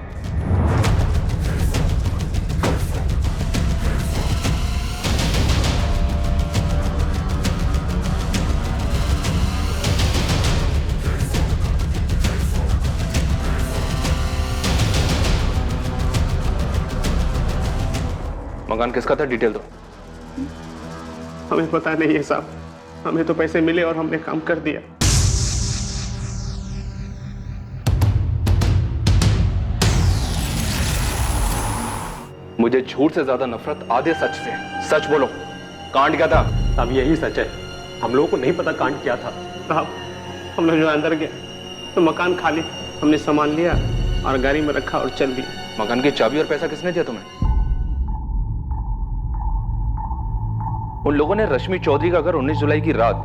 मकान किसका था, डिटेल दो। हमें पता नहीं है साहब, हमें तो पैसे मिले और हमने काम कर दिया। मुझे झूठ से ज्यादा नफरत आधे सच से। सच बोलो, कांड क्या था? साहब यही सच है, हम लोगों को नहीं पता कांड क्या था। साहब हम लोग जो अंदर गए तो मकान खाली, हमने सामान लिया और गाड़ी में रखा और चल दिया। मकान की चाबी और पैसा किसने दिया तुम्हें? उन लोगों ने रश्मि चौधरी का घर 19 जुलाई की रात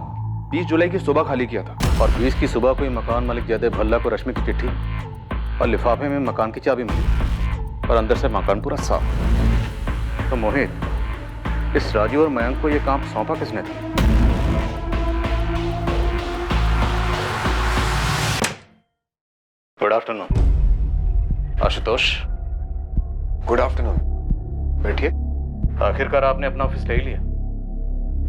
20 जुलाई की सुबह खाली किया था, और 20 की सुबह को ही मकान मालिक जयदेव भल्ला को रश्मि की चिट्ठी और लिफाफे में मकान की चाबी मिली, और अंदर से मकान पूरा साफ। तो मोहित, इस राजू और मयंक को यह काम सौंपा किसने था? Good afternoon Ashutosh. Good afternoon, बैठिए। आखिरकार आपने अपना ऑफिस ले ही लिया,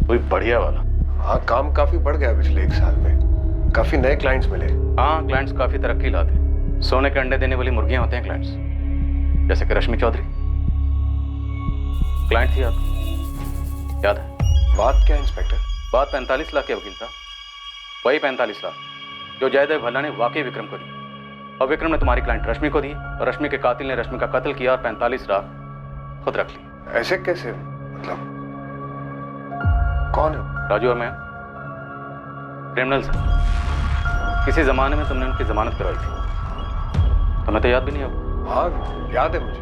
कोई बढ़िया वाला। हाँ, काम काफी बढ़ गया पिछले 1 साल में, काफी नए क्लाइंट्स मिले। हाँ, क्लाइंट्स काफी तरक्की लाते हैं। सोने के अंडे देने वाली मुर्गियां होते हैं क्लाइंट्स, जैसे कि रश्मि चौधरी क्लाइंट थी आप, याद है? बात क्या इंस्पेक्टर? बात 45 लाख के वकील साहब, वही 45 लाख जो जयदेव भल्ला ने वाकई विक्रम को दी, और विक्रम ने तुम्हारी क्लाइंट रश्मि को दी, और रश्मि के कातिल ने रश्मि का कत्ल किया और 45 लाख खुद रख ली। ऐसे कैसे? मतलब कौन है? राजू और मैं, क्रिमिनल्स हैं। किसी जमाने में तुमने उनकी जमानत करवाई थी, तुम्हें तो याद भी नहीं होगा। हाँ याद है मुझे।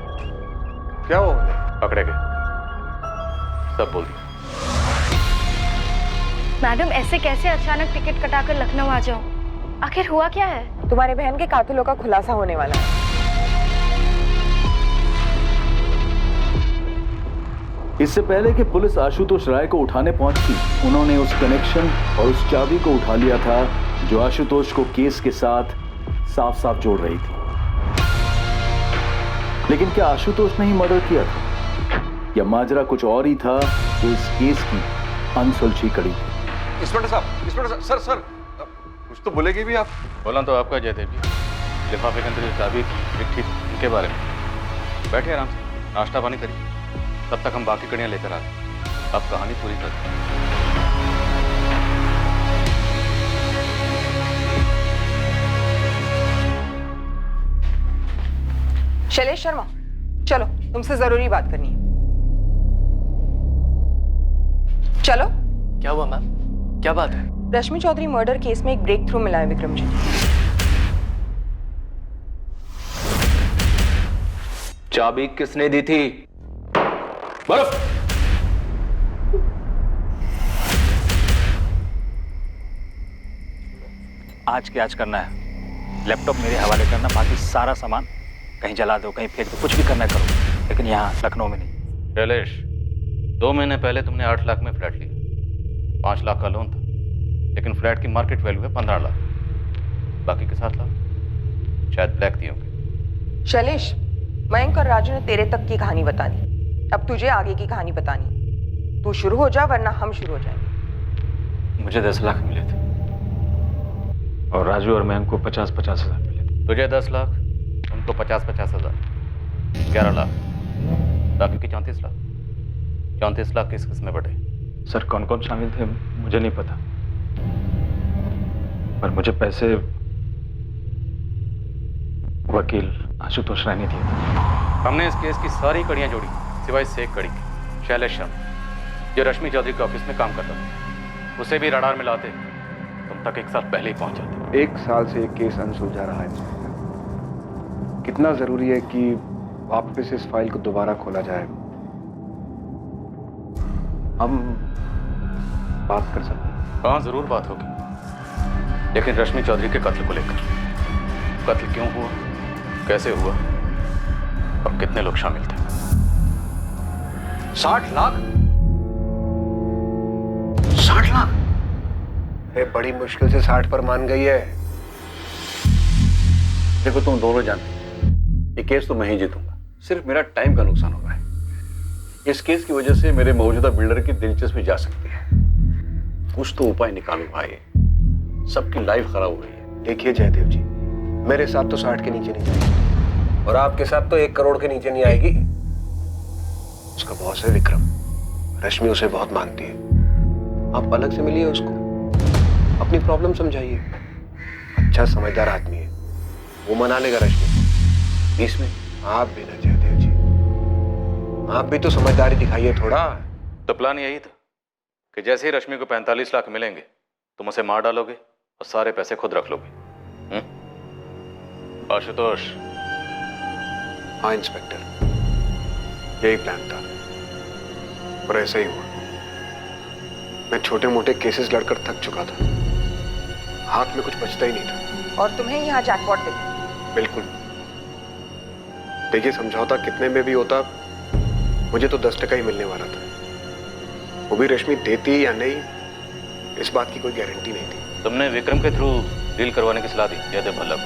क्या हुआ उन्हें? पकड़े गए, सब बोल दिया। मैडम ऐसे कैसे अचानक टिकट कटाकर लखनऊ आ जाओ? आखिर हुआ क्या है? तुम्हारे बहन के कातिलों का खुलासा होने वाला है। इससे पहले कि पुलिस आशुतोष राय को उठाने पहुंचती, उन्होंने उस कनेक्शन और उस चाबी को उठा लिया था जो आशुतोष को केस के साथ साफ साफ जोड़ रही थी। लेकिन क्या आशुतोष ने ही मर्डर किया था, या माजरा कुछ और ही था जो इस केस की अनसुलझी कड़ी थी? इंस्पेक्टर साहब, सर कुछ तो बोलेगी भी आप? बोला तो आपका जयदेव जी, लिफाफे के अंदर जो चाबी चिट्ठी उनके बारे में। बैठे आराम से, नाश्ता पानी करिए, तब तक हम बाकी कड़ियां लेकर आते हैं। अब कहानी पूरी कर दें। शैलेश शर्मा, चलो तुमसे जरूरी बात करनी है। चलो। क्या हुआ मैम, क्या बात है? रश्मि चौधरी मर्डर केस में एक ब्रेक थ्रू मिला है विक्रम जी। चाबी किसने दी थी? बर्फ। आज के आज करना है, लैपटॉप मेरे हवाले करना, बाकी सारा सामान कहीं जला दो, कहीं फेंक दो, कुछ भी करना है करो, लेकिन यहाँ लखनऊ में नहीं। शैलेश, 2 महीने पहले तुमने 8 लाख में फ्लैट लिया, 5 लाख का लोन था, लेकिन फ्लैट की मार्केट वैल्यू है 15 लाख। बाकी के 7 लाख शायद ब्लैक दिए होंगे। शैलेश, मयंक और राजू ने तेरे तक की कहानी बता दी, अब तुझे आगे की कहानी बतानी। तू शुरू हो जा वरना हम शुरू हो जाएंगे। मुझे 10 लाख मिले थे और राजू और मयंक को 50-50 हजार मिले। तुझे 10 लाख, उनको 50-50 हजार, 11 लाख, बाकी की 34 लाख। 34 लाख किस किस में बटे? सर कौन कौन शामिल थे मुझे नहीं पता, पर मुझे पैसे वकील आशुतोष राय ने दिए थे। हमने इस केस की सारी कड़ियां जोड़ी सिवाय से एक कड़ी की, शैलेश शर्मा, जो रश्मि चौधरी के ऑफिस में काम करता था। उसे भी रडार में लाते तुम तक 1 साल पहले ही पहुंच जाते। 1 साल से ये केस अनसुलझा रहा है इंस्पेक्टर। कितना जरूरी है कि वापस इस फाइल को दोबारा खोला जाए? हम बात कर सकते हैं? हाँ, जरूर बात होगी, लेकिन रश्मि चौधरी के कत्ल को लेकर। कत्ल क्यों हुआ, कैसे हुआ और कितने लोग शामिल थे? 60 लाख? 60 लाख? अरे बड़ी मुश्किल से 60 पर मान गई है। देखो तुम दोनों जानते हो ये केस तो मैं ही जीतूंगा, सिर्फ मेरा टाइम का नुकसान हो रहा है। इस केस की वजह से मेरे मौजूदा बिल्डर की दिलचस्पी जा सकती है। कुछ तो उपाय निकालो भाई, सबकी लाइफ खराब हो रही है। देखिए जयदेव जी, मेरे साथ तो 60 के नीचे नहीं जाएगी और आपके साथ तो 1 करोड़ के नीचे नहीं आएगी। उसका बॉस है विक्रम, रश्मि उसे बहुत मानती है। आप अलग से मिलिए उसको, अपनी प्रॉब्लम समझाइए। अच्छा समझदार आदमी है, वो मना लेगा रश्मि। इसमें आप भी ना जयदेव जी, आप भी तो समझदारी दिखाइए थोड़ा। तो प्लान यही था कि जैसे ही रश्मि को 45 लाख मिलेंगे तुम उसे मार डालोगे और सारे पैसे खुद रख लोगे। आशुतोष? हाँ इंस्पेक्टर, यही प्लान था और ऐसा ही हुआ। मैं छोटे मोटे केसेस लड़कर थक चुका था, हाथ में कुछ बचता ही नहीं था। और तुम्हें यहाँ जैकपॉट दिखा? बिल्कुल। देखिए, समझौता कितने में भी होता, मुझे तो 10% ही मिलने वाला था। वो भी रश्मि देती या नहीं, इस बात की कोई गारंटी नहीं थी। तुमने विक्रम के थ्रू डील करवाने की सलाह दी जयदेव वल्लभ,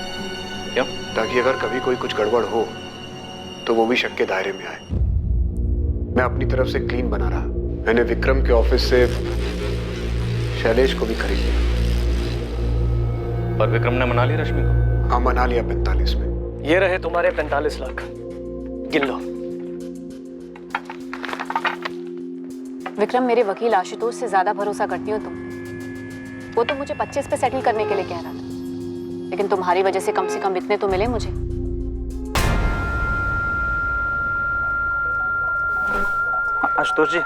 क्यों? ताकि अगर कभी कोई कुछ गड़बड़ हो तो वो भी शक के दायरे में आए। मैं अपनी तरफ से क्लीन बना रहा। मैंने विक्रम के ऑफिस से शैलेश को भी खरीद लिया। और विक्रम ने मना लिया रश्मि को? हाँ, मना लिया 45 में। ये रहे तुम्हारे 45 लाख, गिन लो। विक्रम, मेरे वकील आशुतोष से ज्यादा भरोसा करती हो तुम। वो तो मुझे 25 पे सेटल करने के लिए कह रहा था, लेकिन तुम्हारी वजह से कम इतने तो मिले मुझे। आशुतोष जी,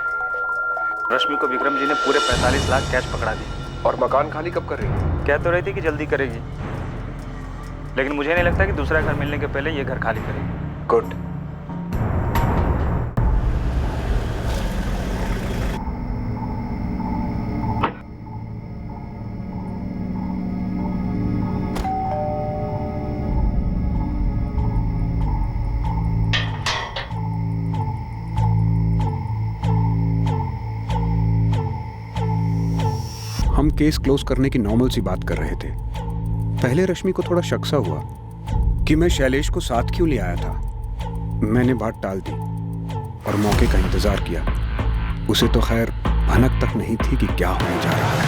रश्मि को विक्रम जी ने पूरे 45 लाख कैश पकड़ा दी। और मकान खाली कब कर रही है? कह तो रही थी कि जल्दी करेगी, लेकिन मुझे नहीं लगता कि दूसरा घर मिलने के पहले ये घर खाली करेगी। गुड। हम केस क्लोज करने की नॉर्मल सी बात कर रहे थे। पहले रश्मि को थोड़ा शक सा हुआ कि मैं शैलेश को साथ क्यों ले आया था। मैंने बात टाल दी और मौके का इंतजार किया। उसे तो खैर भनक तक नहीं थी कि क्या होने जा रहा है।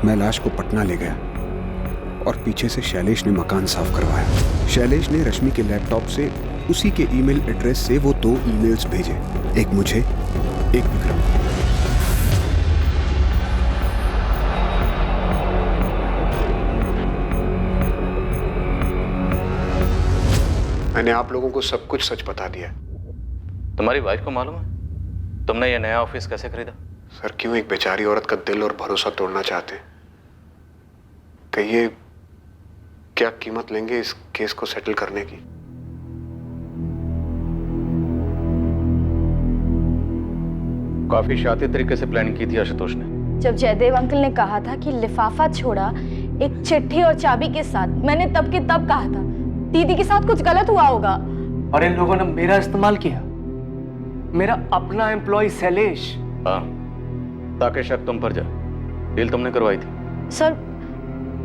मैं लाश को पटना ले गया और पीछे से शैलेश ने मकान साफ करवाया। शैलेश ने रश्मि के लैपटॉप से उसी के ईमेल एड्रेस से वो 2 ईमेल्स भेजे, एक मुझे, एक विक्रम। मैंने आप लोगों को सब कुछ सच बता दिया। तुम्हारी वाइफ को मालूम है तुमने ये नया ऑफिस कैसे खरीदा? सर, क्यों एक बेचारी औरत का दिल और भरोसा तोड़ना चाहते हैं? कहिए, क्या कीमत लेंगे इस केस को सेटल करने की? काफी शातिर तरीके से प्लानिंग की थी आशुतोष ने। जब जयदेव अंकल ने कहा था कि लिफाफा छोड़ा एक चिट्ठी और चाबी के साथ, मैंने तब के तब कहा था दीदी के साथ कुछ गलत हुआ होगा। और इन लोगों ने मेरा इस्तेमाल किया, मेरा अपना एम्प्लॉय शैलेश। हाँ, ताकि शक तुम पर जाए। डील तुमने करवाई थी। सर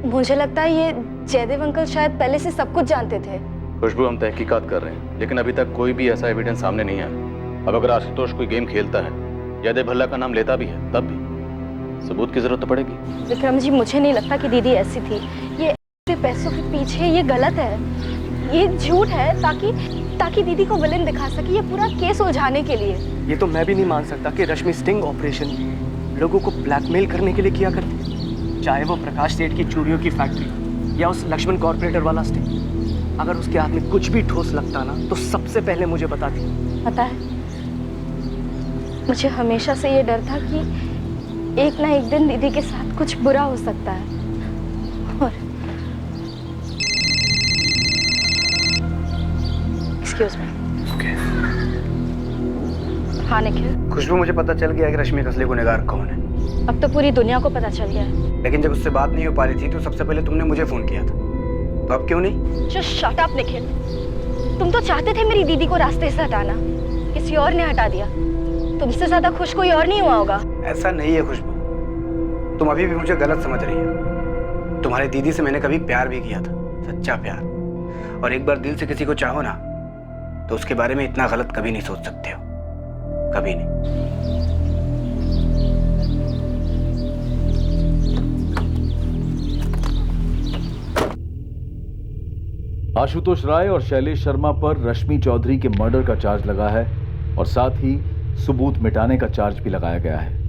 मुझे लगता है ये जयदेव अंकल शायद पहले से सब कुछ जानते थे। खुशबू, हम तहकीकात कर रहे हैं, लेकिन अभी तक कोई भी ऐसा एविडेंस सामने नहीं आया। अब अगर आशुतोष कोई गेम खेलता है, जयदेव भल्ला का नाम लेता भी है, तब भी सबूत की जरूरत तो पड़ेगी। विक्रम जी, मुझे नहीं लगता कि दीदी ऐसी थी। ये पैसों के पीछे ये गलत है, ये झूठ है ताकि दीदी को विलेन दिखा सके, ये पूरा केस उलझाने के लिए। ये तो मैं भी नहीं मान सकता कि रश्मि स्टिंग ऑपरेशन लोगों को ब्लैकमेल करने के लिए किया करती, चाहे वो प्रकाश सेठ की चूड़ियों की फैक्ट्री या उस लक्ष्मण कॉर्पोरेटर वाला स्टिंग। अगर उसके हाथ में कुछ भी ठोस लगता ना तो सबसे पहले मुझे बताती। पता है, मुझे हमेशा से ये डर था कि एक ना एक दिन दीदी के साथ कुछ बुरा हो सकता है। और एक्सक्यूज मी। हाँ निखिल। खुशबू, मुझे पता चल गया कि रश्मि का असली गुनहगार कौन है। अब तो पूरी दुनिया को पता चल गया है। लेकिन जब उससे बात नहीं हो पा रही थी तो सबसे पहले तुमने मुझे फोन किया था, तो अब क्यों नहीं? Just shut up Nikhil. तुम तो चाहते थे मेरी दीदी को रास्ते से हटाना, किसी और ने हटा दिया। तुमसे ज्यादा खुश कोई और नहीं हुआ होगा। ऐसा नहीं है खुशबू, तुम अभी भी मुझे गलत समझ रही हो। तुम्हारी दीदी से मैंने कभी प्यार भी किया था, सच्चा प्यार। और एक बार दिल से किसी को चाहो ना तो उसके बारे में इतना गलत कभी नहीं सोच सकते हो, कभी नहीं। आशुतोष राय और शैलेश शर्मा पर रश्मि चौधरी के मर्डर का चार्ज लगा है और साथ ही सबूत मिटाने का चार्ज भी लगाया गया है।